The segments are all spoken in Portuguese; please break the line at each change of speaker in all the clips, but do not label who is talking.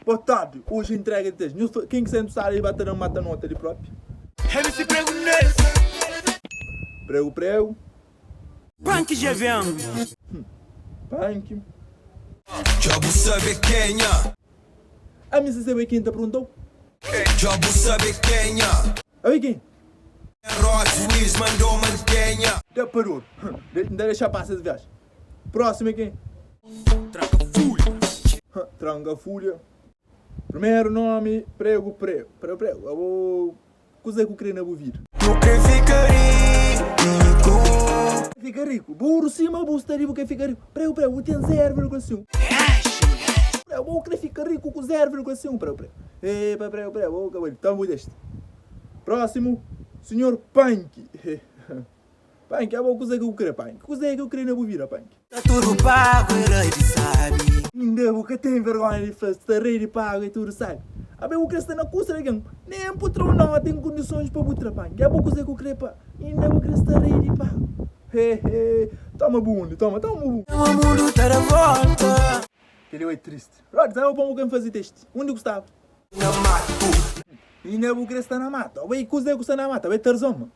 Boa tarde, hoje entrega de texto. Quem que sente aí bater mata nota ali próprio?
MC prego nesse.
Prego.
Punk já vem.
Punk.
Jobu sabe quem é?
A mim se sabe quem te perguntou?
Jobu sabe quem é?
Aí quem?
Ross Luiz mandou mantenha.
Já parou. Ainda deixa passar essa viagem. Próximo é quem?
Tranca fúria.
Tranca fúria. Primeiro nome, prego. Eu vou... Coisa que eu queria na vida.
Tu quer ficar rico?
Fica rico. Burro cima, burro está rico, quem fica rico. Prego, eu tenho 0,5. Eu vou querer ficar rico com 0,5. Prego. Epa, prego. Então vou deste. Próximo, senhor Punk. Punk, é uma coisa que eu queria, Punk. Coisa que eu queria na vida, Punk.
Tá tudo pago, herói de sabe.
Ainda vou que tem vergonha de fazer rei de pago e tudo, sabe? A bem, o que está na costa, nem patrão não tem condições para botar, Punk. É uma coisa que eu queria, pá. Ainda vou que está rei de pago. Toma bunde, toma bunde.
O mundo tá de volta.
Ele é triste. Rod, sabe como fazer teste? Onde gostava?
Na mato.
Ainda vou querer estar na mata. Vai, coisa que está na mata, vai ter zoma.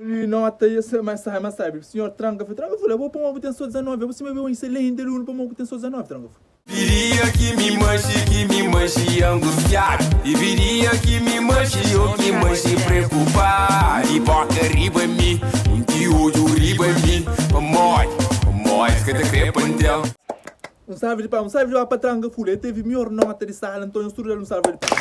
E nota isso, mas sabe, o senhor Tranca foi, eu vou para uma obtenção 19, você me viu um excelente aluno para uma obtenção 19, Tranca.
Viria que me manche angustiado. E viria que me manche preocupado. E boca riba em mim, um tio riba em mim. Amor, que te crepa então.
Um salve de para Tranca Fulha, teve melhor nota de sala, Antônio Sturel, um salve de pau.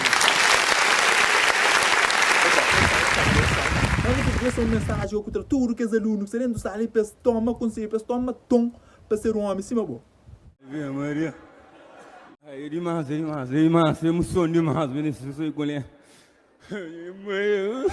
Essa é uma mensagem contra tudo que os alunos serem do sala e toma conselho, toma tom para ser um homem cima bom.
Vem, Maria. Aí, demais, eu me sono demais, vendo se eu colher. Mãe.